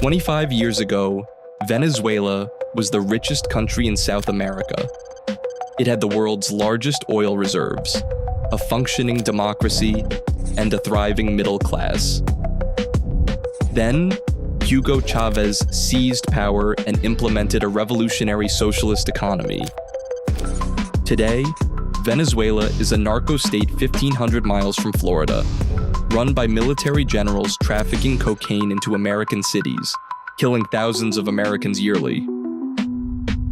25 years ago, Venezuela was the richest country in South America. It had the world's largest oil reserves, a functioning democracy, and a thriving middle class. Then, Hugo Chavez seized power and implemented a revolutionary socialist economy. Today, Venezuela is a narco-state 1,500 miles from Florida, run by military generals trafficking cocaine into American cities, killing thousands of Americans yearly.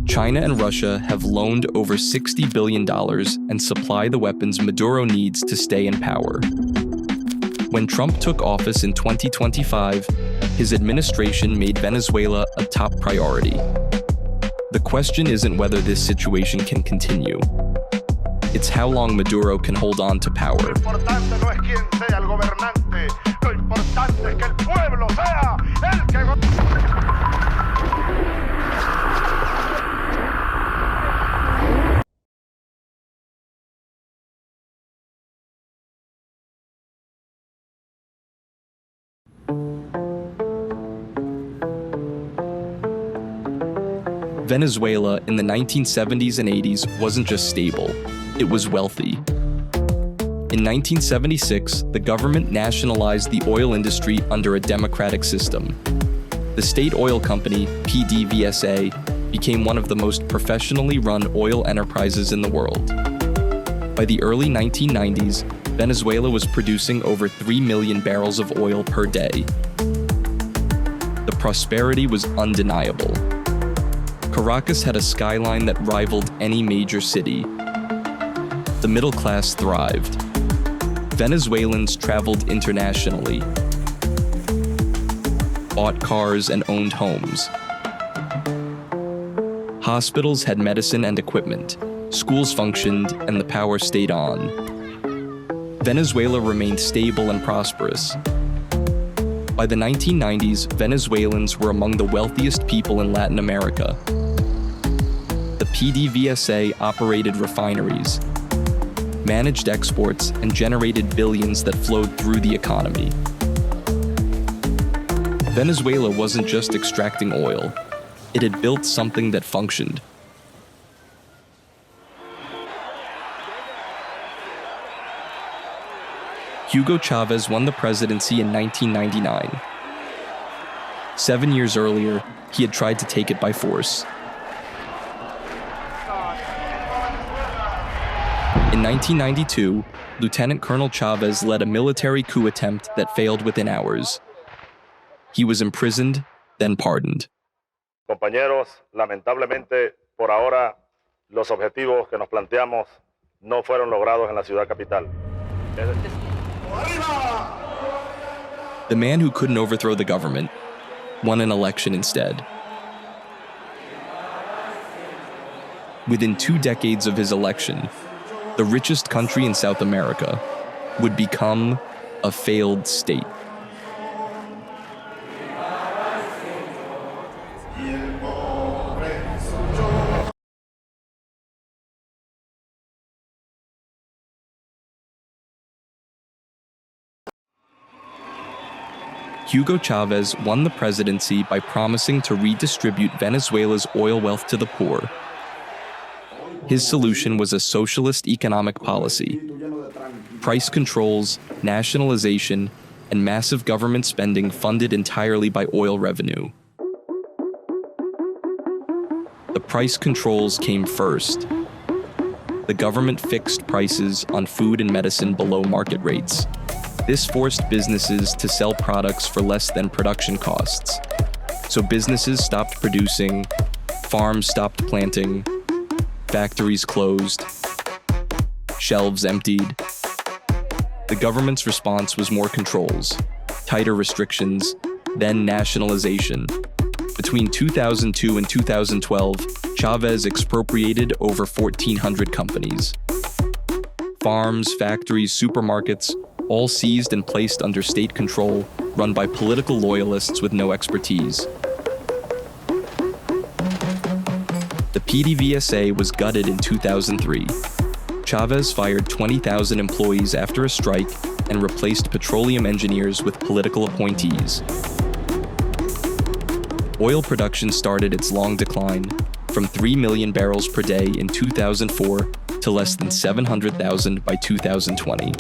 China and Russia have loaned over $60 billion and supply the weapons Maduro needs to stay in power. When Trump took office in 2025, his administration made Venezuela a top priority. The question isn't whether this situation can continue. It's how long Maduro can hold on to power. Venezuela in the 1970s and 80s wasn't just stable, it was wealthy. In 1976, the government nationalized the oil industry under a democratic system. The state oil company, PDVSA, became one of the most professionally run oil enterprises in the world. By the early 1990s, Venezuela was producing over 3 million barrels of oil per day. The prosperity was undeniable. Caracas had a skyline that rivaled any major city. The middle class thrived. Venezuelans traveled internationally, bought cars and owned homes. Hospitals had medicine and equipment, schools functioned, and the power stayed on. Venezuela remained stable and prosperous. By the 1990s, Venezuelans were among the wealthiest people in Latin America. The PDVSA operated refineries, managed exports, and generated billions that flowed through the economy. Venezuela wasn't just extracting oil, it had built something that functioned. Hugo Chavez won the presidency in 1999. 7 years earlier, he had tried to take it by force. In 1992, Lieutenant Colonel Chavez led a military coup attempt that failed within hours. He was imprisoned, then pardoned. Compañeros, lamentablemente, por ahora, los objetivos que nos planteamos no fueron logrados en la ciudad capital. The man who couldn't overthrow the government won an election instead. Within 2 decades of his election, the richest country in South America would become a failed state. Hugo Chavez won the presidency by promising to redistribute Venezuela's oil wealth to the poor. His solution was a socialist economic policy. Price controls, nationalization, and massive government spending funded entirely by oil revenue. The price controls came first. The government fixed prices on food and medicine below market rates. This forced businesses to sell products for less than production costs. So businesses stopped producing, farms stopped planting, factories closed, shelves emptied. The government's response was more controls, tighter restrictions, then nationalization. Between 2002 and 2012, Chavez expropriated over 1,400 companies. Farms, factories, supermarkets, all seized and placed under state control, run by political loyalists with no expertise. The PDVSA was gutted in 2003. Chavez fired 20,000 employees after a strike and replaced petroleum engineers with political appointees. Oil production started its long decline from 3 million barrels per day in 2004 to less than 700,000 by 2020.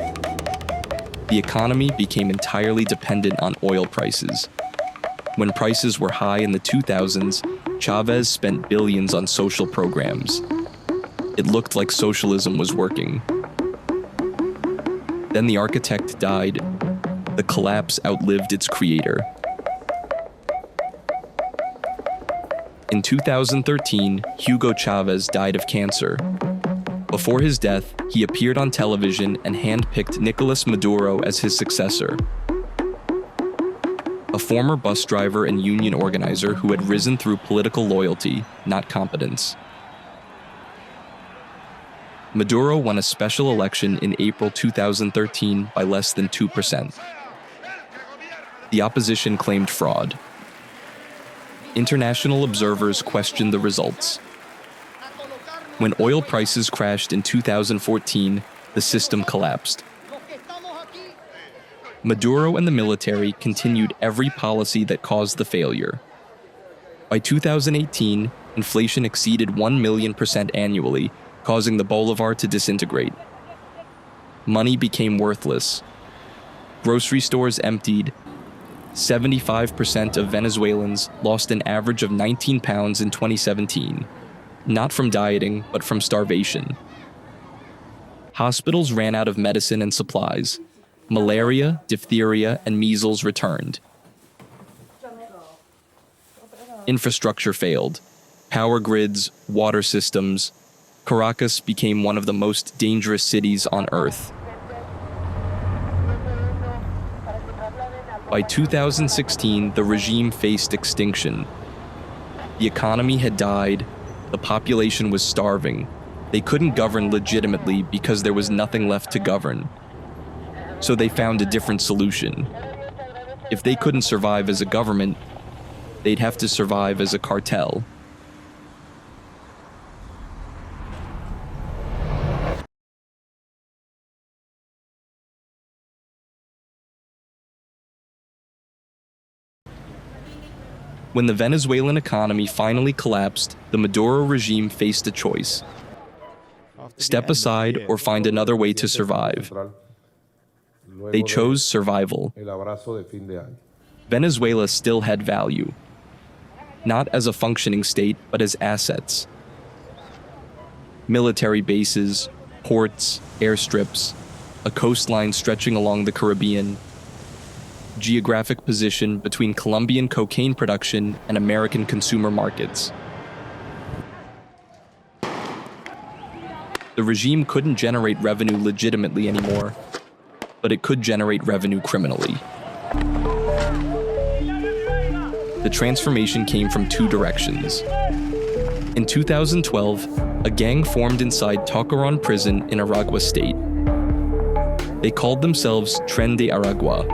The economy became entirely dependent on oil prices. When prices were high in the 2000s, Chavez spent billions on social programs. It looked like socialism was working. Then the architect died. The collapse outlived its creator. In 2013, Hugo Chavez died of cancer. Before his death, he appeared on television and handpicked Nicolás Maduro as his successor. A former bus driver and union organizer who had risen through political loyalty, not competence. Maduro won a special election in April 2013 by less than 2%. The opposition claimed fraud. International observers questioned the results. When oil prices crashed in 2014, the system collapsed. Maduro and the military continued every policy that caused the failure. By 2018, inflation exceeded 1 million% annually, causing the bolivar to disintegrate. Money became worthless. Grocery stores emptied. 75% of Venezuelans lost an average of 19 pounds in 2017, not from dieting, but from starvation. Hospitals ran out of medicine and supplies. Malaria, diphtheria, and measles returned. Infrastructure failed. Power grids, water systems. Caracas became one of the most dangerous cities on earth. By 2016, the regime faced extinction. The economy had died. The population was starving. They couldn't govern legitimately because there was nothing left to govern. So they found a different solution. If they couldn't survive as a government, they'd have to survive as a cartel. When the Venezuelan economy finally collapsed, the Maduro regime faced a choice: step aside or find another way to survive. They chose survival. Venezuela still had value, not as a functioning state, but as assets. Military bases, ports, airstrips, a coastline stretching along the Caribbean, geographic position between Colombian cocaine production and American consumer markets. The regime couldn't generate revenue legitimately anymore, but it could generate revenue criminally. The transformation came from two directions. In 2012, a gang formed inside Tocaron prison in Aragua state. They called themselves Tren de Aragua.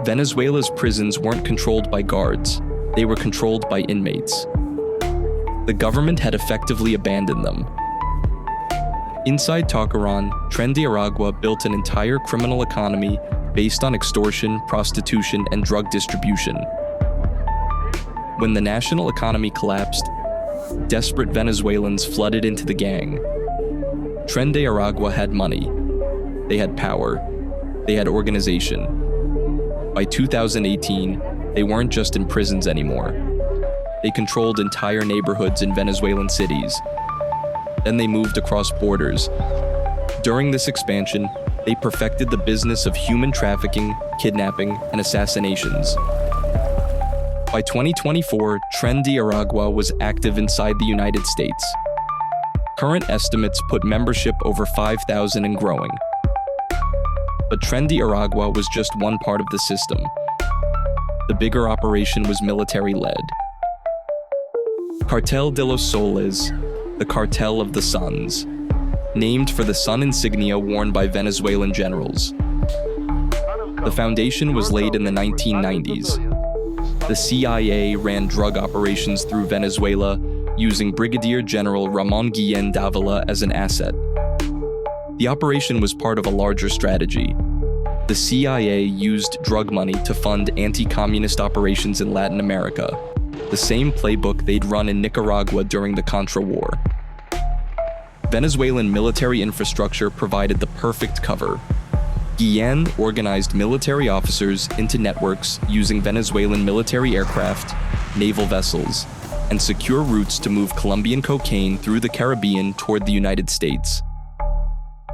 Venezuela's prisons weren't controlled by guards, they were controlled by inmates. The government had effectively abandoned them. Inside Tocaron, Tren de Aragua built an entire criminal economy based on extortion, prostitution, and drug distribution. When the national economy collapsed, desperate Venezuelans flooded into the gang. Tren de Aragua had money. They had power. They had organization. By 2018, they weren't just in prisons anymore. They controlled entire neighborhoods in Venezuelan cities. Then they moved across borders. During this expansion, they perfected the business of human trafficking, kidnapping, and assassinations. By 2024, Tren de Aragua was active inside the United States. Current estimates put membership over 5,000 and growing. But Tren de Aragua was just one part of the system. The bigger operation was military-led. Cartel de los Soles, the Cartel of the Suns, named for the sun insignia worn by Venezuelan generals. The foundation was laid in the 1990s. The CIA ran drug operations through Venezuela using Brigadier General Ramon Guillén Dávila as an asset. The operation was part of a larger strategy: The CIA used drug money to fund anti-communist operations in Latin America, the same playbook they'd run in Nicaragua during the Contra War. Venezuelan military infrastructure provided the perfect cover. Guillen organized military officers into networks using Venezuelan military aircraft, naval vessels, and secure routes to move Colombian cocaine through the Caribbean toward the United States.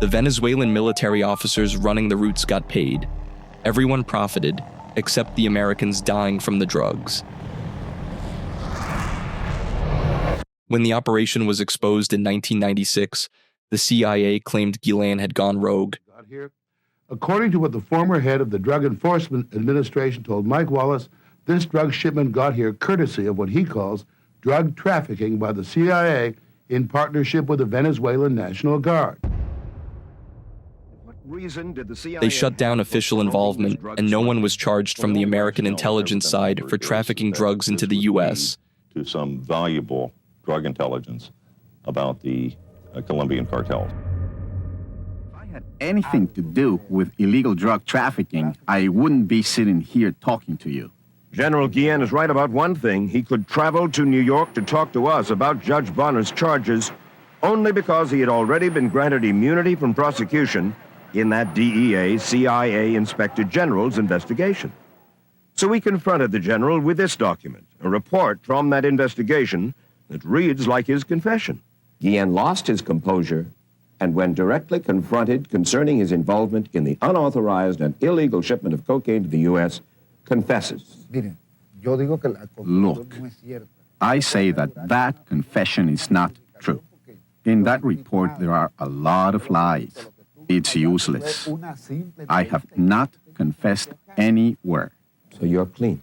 The Venezuelan military officers running the routes got paid. Everyone profited, except the Americans dying from the drugs. When the operation was exposed in 1996, the CIA claimed Guillen had gone rogue. According to what the former head of the Drug Enforcement Administration told Mike Wallace, this drug shipment got here courtesy of what he calls drug trafficking by the CIA in partnership with the Venezuelan National Guard. They shut down official involvement, and no one was charged from the American intelligence side for trafficking drugs into the U.S. To some valuable drug intelligence about the Colombian cartels. If I had anything to do with illegal drug trafficking, I wouldn't be sitting here talking to you. General Guillen is right about one thing. He could travel to New York to talk to us about Judge Bonner's charges only because he had already been granted immunity from prosecution in that DEA CIA Inspector General's investigation. So we confronted the general with this document, a report from that investigation that reads like his confession. Guillen lost his composure and when directly confronted concerning his involvement in the unauthorized and illegal shipment of cocaine to the U.S., confesses. Look, I say that confession is not true. In that report, there are a lot of lies. It's useless. I have not confessed any word. So you're clean.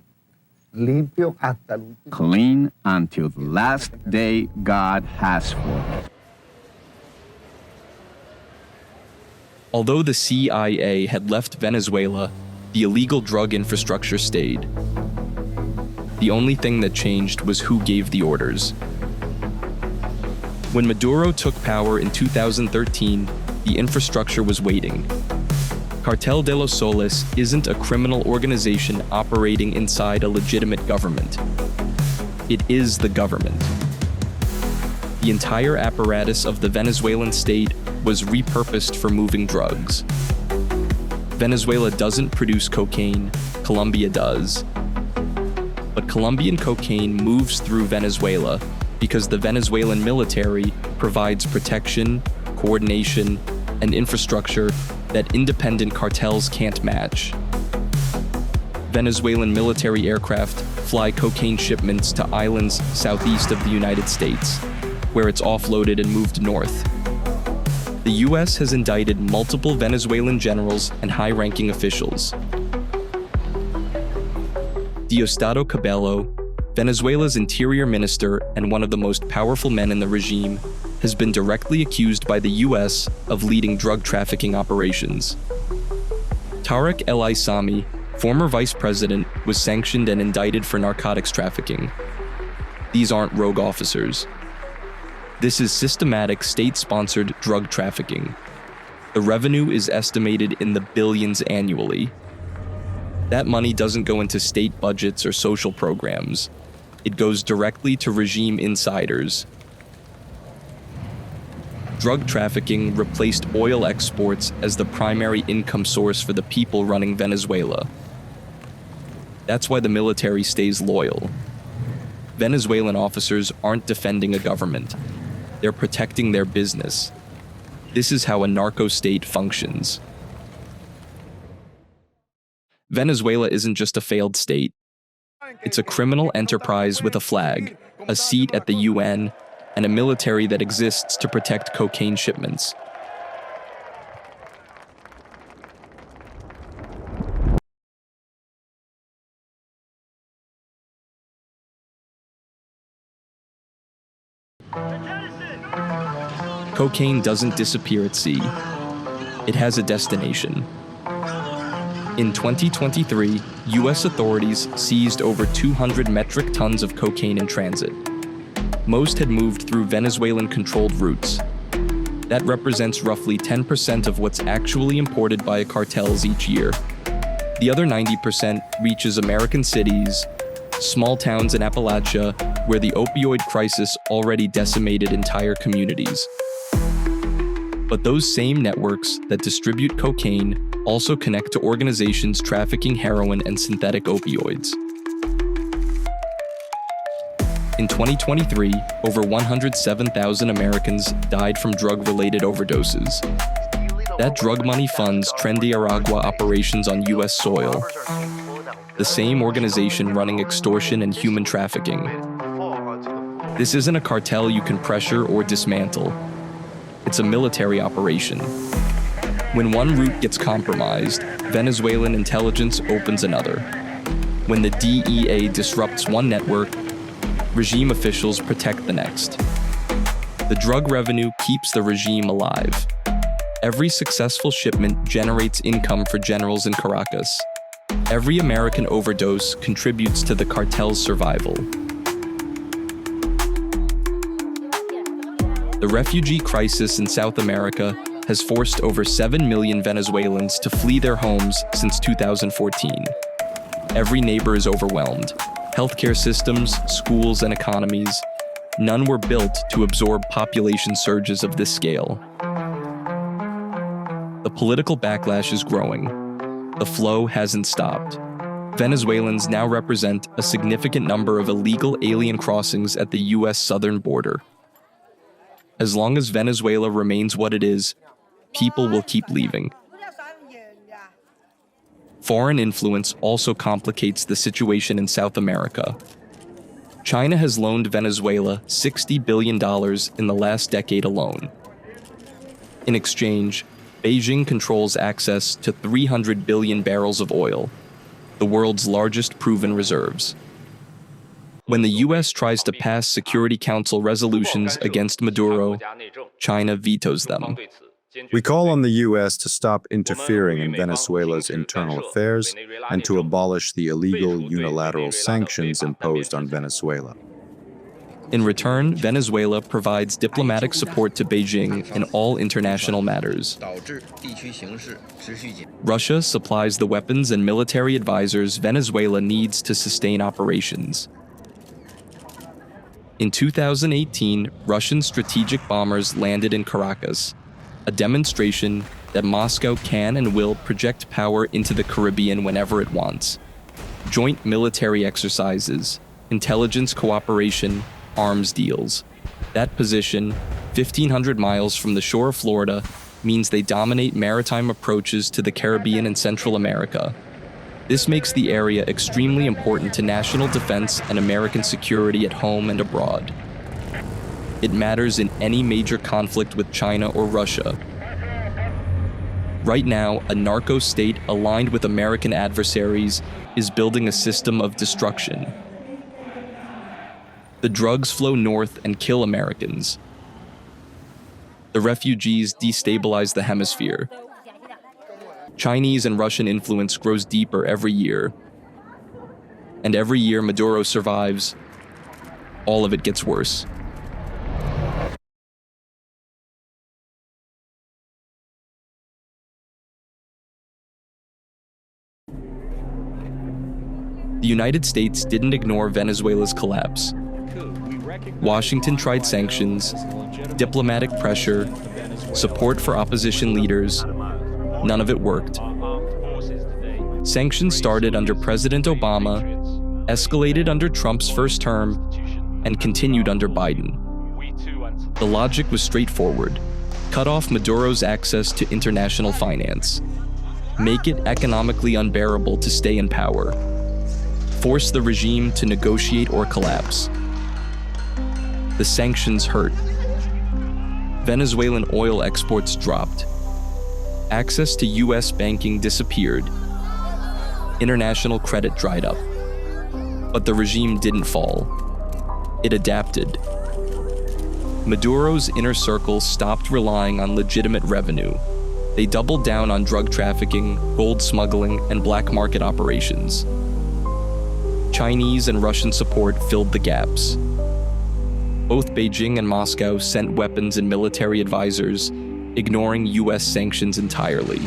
Clean until the last day God has for me. Although the CIA had left Venezuela, the illegal drug infrastructure stayed. The only thing that changed was who gave the orders. When Maduro took power in 2013, the infrastructure was waiting. Cartel de los Soles isn't a criminal organization operating inside a legitimate government. It is the government. The entire apparatus of the Venezuelan state was repurposed for moving drugs. Venezuela doesn't produce cocaine, Colombia does. But Colombian cocaine moves through Venezuela because the Venezuelan military provides protection, coordination, and infrastructure that independent cartels can't match. Venezuelan military aircraft fly cocaine shipments to islands southeast of the United States, where it's offloaded and moved north. The U.S. has indicted multiple Venezuelan generals and high-ranking officials. Diosdado Cabello, Venezuela's interior minister and one of the most powerful men in the regime, has been directly accused by the U.S. of leading drug trafficking operations. Tarek El Aissami, former vice president, was sanctioned and indicted for narcotics trafficking. These aren't rogue officers. This is systematic state-sponsored drug trafficking. The revenue is estimated in the billions annually. That money doesn't go into state budgets or social programs. It goes directly to regime insiders. Drug trafficking replaced oil exports as the primary income source for the people running Venezuela. That's why the military stays loyal. Venezuelan officers aren't defending a government. They're protecting their business. This is how a narco-state functions. Venezuela isn't just a failed state. It's a criminal enterprise with a flag, a seat at the UN, and a military that exists to protect cocaine shipments. Cocaine doesn't disappear at sea. It has a destination. In 2023, U.S. authorities seized over 200 metric tons of cocaine in transit. Most had moved through Venezuelan-controlled routes. That represents roughly 10% of what's actually imported by cartels each year. The other 90% reaches American cities, small towns in Appalachia, where the opioid crisis already decimated entire communities. But those same networks that distribute cocaine also connect to organizations trafficking heroin and synthetic opioids. In 2023, over 107,000 Americans died from drug-related overdoses. That drug money funds Trendy Aragua operations on U.S. soil, the same organization running extortion and human trafficking. This isn't a cartel you can pressure or dismantle. It's a military operation. When one route gets compromised, Venezuelan intelligence opens another. When the DEA disrupts one network, regime officials protect the next. The drug revenue keeps the regime alive. Every successful shipment generates income for generals in Caracas. Every American overdose contributes to the cartel's survival. The refugee crisis in South America has forced over 7 million Venezuelans to flee their homes since 2014. Every neighbor is overwhelmed. Healthcare systems, schools, and economies, none were built to absorb population surges of this scale. The political backlash is growing. The flow hasn't stopped. Venezuelans now represent a significant number of illegal alien crossings at the U.S. southern border. As long as Venezuela remains what it is, people will keep leaving. Foreign influence also complicates the situation in South America. China has loaned Venezuela $60 billion in the last decade alone. In exchange, Beijing controls access to 300 billion barrels of oil, the world's largest proven reserves. When the U.S. tries to pass Security Council resolutions against Maduro, China vetoes them. We call on the U.S. to stop interfering in Venezuela's internal affairs and to abolish the illegal unilateral sanctions imposed on Venezuela. In return, Venezuela provides diplomatic support to Beijing in all international matters. Russia supplies the weapons and military advisors Venezuela needs to sustain operations. In 2018, Russian strategic bombers landed in Caracas, a demonstration that Moscow can and will project power into the Caribbean whenever it wants. Joint military exercises, intelligence cooperation, arms deals. That position, 1,500 miles from the shore of Florida, means they dominate maritime approaches to the Caribbean and Central America. This makes the area extremely important to national defense and American security at home and abroad. It matters in any major conflict with China or Russia. Right now, a narco-state aligned with American adversaries is building a system of destruction. The drugs flow north and kill Americans. The refugees destabilize the hemisphere. Chinese and Russian influence grows deeper every year. And every year Maduro survives, all of it gets worse. The United States didn't ignore Venezuela's collapse. Washington tried sanctions, diplomatic pressure, support for opposition leaders. None of it worked. Sanctions started under President Obama, escalated under Trump's first term, and continued under Biden. The logic was straightforward. Cut off Maduro's access to international finance. Make it economically unbearable to stay in power. Force the regime to negotiate or collapse. The sanctions hurt. Venezuelan oil exports dropped. Access to U.S. banking disappeared. International credit dried up. But the regime didn't fall. It adapted. Maduro's inner circle stopped relying on legitimate revenue. They doubled down on drug trafficking, gold smuggling, and black market operations. Chinese and Russian support filled the gaps. Both Beijing and Moscow sent weapons and military advisors, ignoring US sanctions entirely.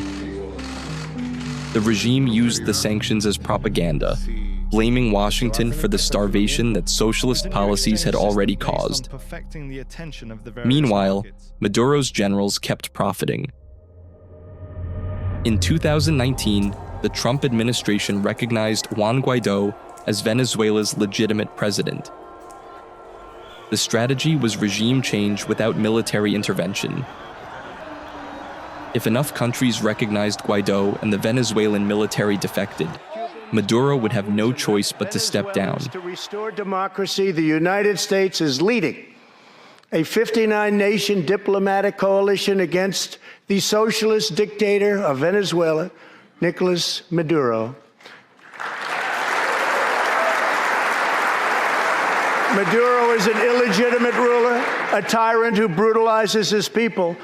The regime used the sanctions as propaganda, blaming Washington for the starvation that socialist policies had already caused. Meanwhile, Maduro's generals kept profiting. In 2019, the Trump administration recognized Juan Guaidó as Venezuela's legitimate president. The strategy was regime change without military intervention. If enough countries recognized Guaidó and the Venezuelan military defected, Maduro would have no choice but to step down. To restore democracy, the United States is leading a 59-nation diplomatic coalition against the socialist dictator of Venezuela, Nicolás Maduro. Maduro is an illegitimate ruler, a tyrant who brutalizes his people,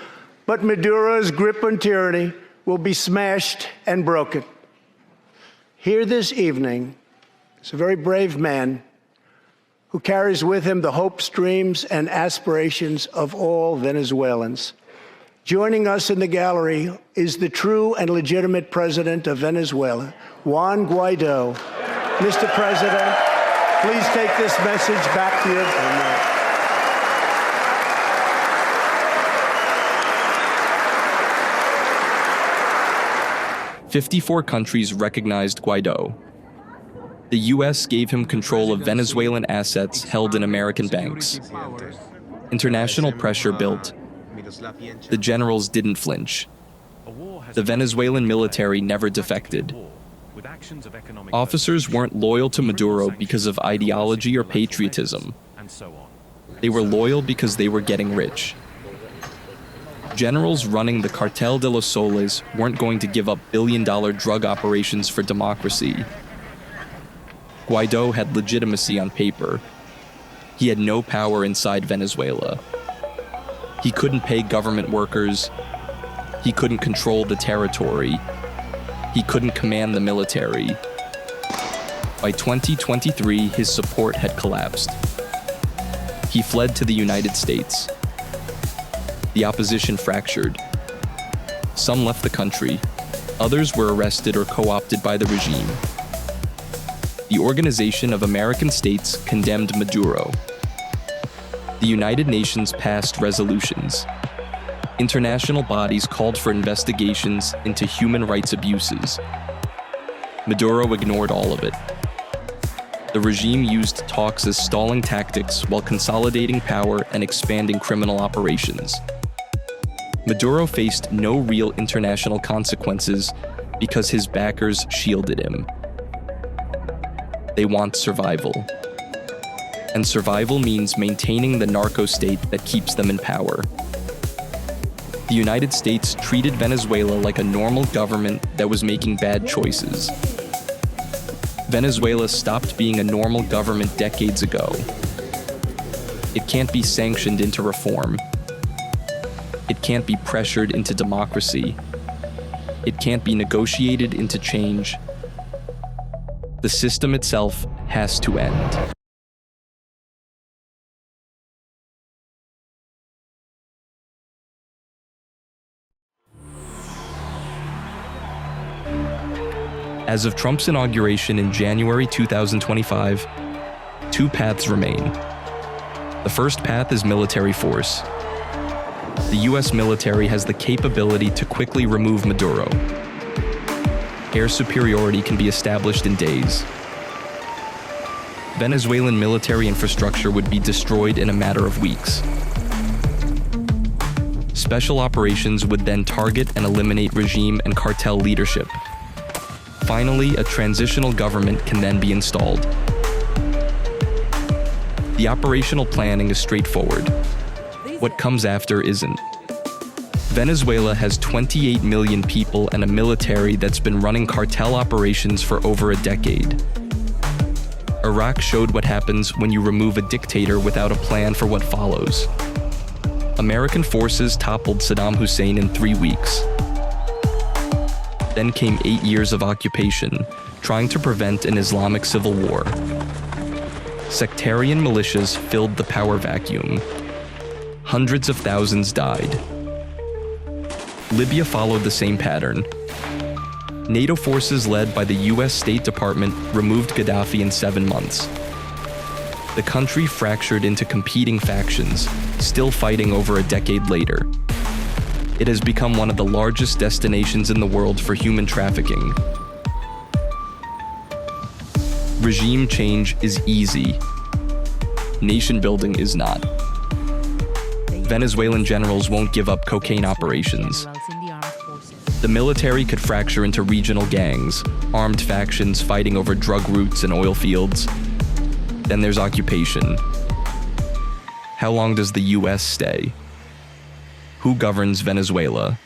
but Maduro's grip on tyranny will be smashed and broken. Here this evening is a very brave man who carries with him the hopes, dreams, and aspirations of all Venezuelans. Joining us in the gallery is the true and legitimate president of Venezuela, Juan Guaidó. Mr. President, please take this message back to your homeland. 54 countries recognized Guaidó. The US gave him control of Venezuelan assets held in American banks. International pressure built. The generals didn't flinch. The Venezuelan military never defected. Officers weren't loyal to Maduro because of ideology or patriotism. They were loyal because they were getting rich. Generals running the Cartel de los Soles weren't going to give up billion-dollar drug operations for democracy. Guaidó had legitimacy on paper. He had no power inside Venezuela. He couldn't pay government workers. He couldn't control the territory. He couldn't command the military. By 2023, his support had collapsed. He fled to the United States. The opposition fractured. Some left the country. Others were arrested or co-opted by the regime. The Organization of American States condemned Maduro. The United Nations passed resolutions. International bodies called for investigations into human rights abuses. Maduro ignored all of it. The regime used talks as stalling tactics while consolidating power and expanding criminal operations. Maduro faced no real international consequences because his backers shielded him. They want survival. And survival means maintaining the narco-state that keeps them in power. The United States treated Venezuela like a normal government that was making bad choices. Venezuela stopped being a normal government decades ago. It can't be sanctioned into reform. It can't be pressured into democracy. It can't be negotiated into change. The system itself has to end. As of Trump's inauguration in January 2025, two paths remain. The first path is military force. The US military has the capability to quickly remove Maduro. Air superiority can be established in days. Venezuelan military infrastructure would be destroyed in a matter of weeks. Special operations would then target and eliminate regime and cartel leadership. Finally, a transitional government can then be installed. The operational planning is straightforward. What comes after isn't. Venezuela has 28 million people and a military that's been running cartel operations for over a decade. Iraq showed what happens when you remove a dictator without a plan for what follows. American forces toppled Saddam Hussein in 3 weeks. Then came 8 years of occupation, trying to prevent an Islamic civil war. Sectarian militias filled the power vacuum. Hundreds of thousands died. Libya followed the same pattern. NATO forces led by the US State Department removed Gaddafi in 7 months. The country fractured into competing factions, still fighting over a decade later. It has become one of the largest destinations in the world for human trafficking. Regime change is easy. Nation building is not. Venezuelan generals won't give up cocaine operations. The military could fracture into regional gangs, armed factions fighting over drug routes and oil fields. Then there's occupation. How long does the US stay? Who governs Venezuela?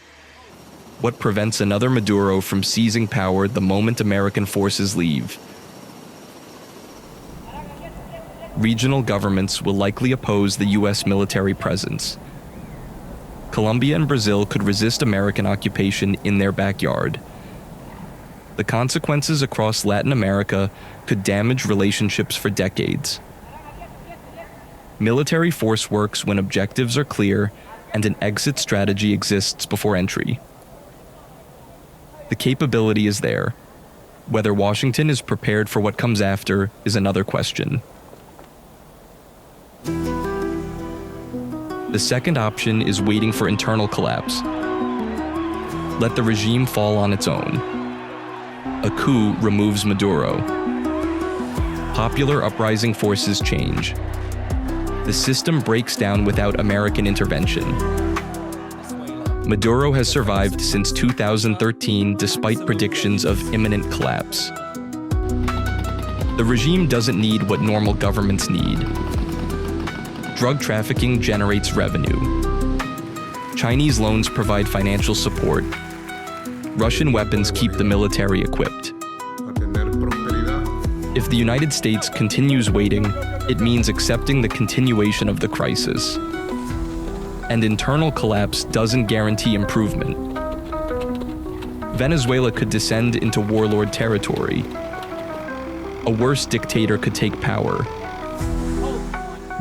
What prevents another Maduro from seizing power the moment American forces leave? Regional governments will likely oppose the US military presence. Colombia and Brazil could resist American occupation in their backyard. The consequences across Latin America could damage relationships for decades. Military force works when objectives are clear and an exit strategy exists before entry. The capability is there. Whether Washington is prepared for what comes after is another question. The second option is waiting for internal collapse. Let the regime fall on its own. A coup removes Maduro. Popular uprising forces change. The system breaks down without American intervention. Maduro has survived since 2013 despite predictions of imminent collapse. The regime doesn't need what normal governments need. Drug trafficking generates revenue. Chinese loans provide financial support. Russian weapons keep the military equipped. If the United States continues waiting, it means accepting the continuation of the crisis. And internal collapse doesn't guarantee improvement. Venezuela could descend into warlord territory. A worse dictator could take power.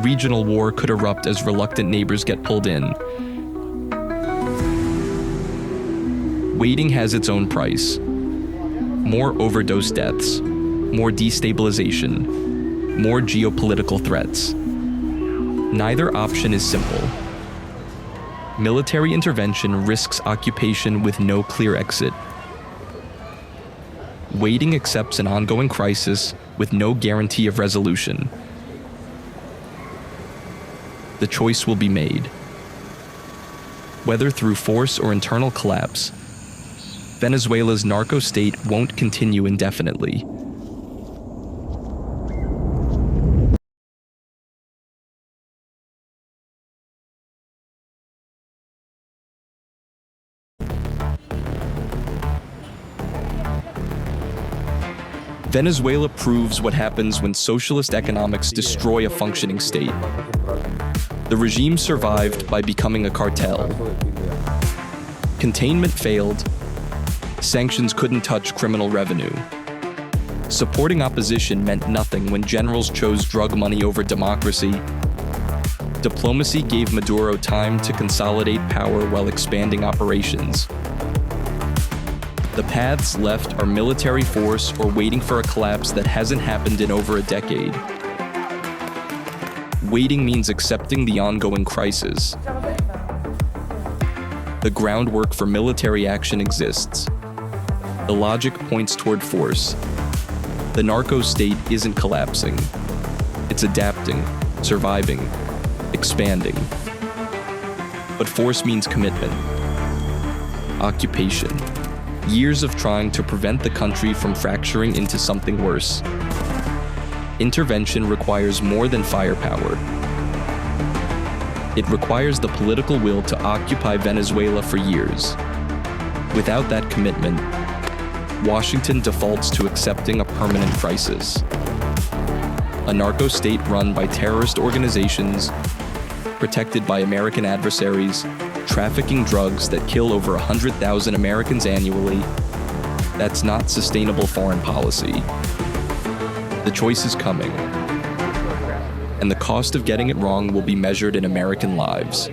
Regional war could erupt as reluctant neighbors get pulled in. Waiting has its own price. More overdose deaths, more destabilization, more geopolitical threats. Neither option is simple. Military intervention risks occupation with no clear exit. Waiting accepts an ongoing crisis with no guarantee of resolution. The choice will be made. Whether through force or internal collapse, Venezuela's narco-state won't continue indefinitely. Venezuela proves what happens when socialist economics destroy a functioning state. The regime survived by becoming a cartel. Containment failed. Sanctions couldn't touch criminal revenue. Supporting opposition meant nothing when generals chose drug money over democracy. Diplomacy gave Maduro time to consolidate power while expanding operations. The paths left are military force or waiting for a collapse that hasn't happened in over a decade. Waiting means accepting the ongoing crisis. The groundwork for military action exists. The logic points toward force. The narco-state isn't collapsing. It's adapting, surviving, expanding. But force means commitment. Occupation. Years of trying to prevent the country from fracturing into something worse. Intervention requires more than firepower. It requires the political will to occupy Venezuela for years. Without that commitment, Washington defaults to accepting a permanent crisis. A narco-state run by terrorist organizations, protected by American adversaries, trafficking drugs that kill over 100,000 Americans annually. That's not sustainable foreign policy. The choice is coming, and the cost of getting it wrong will be measured in American lives.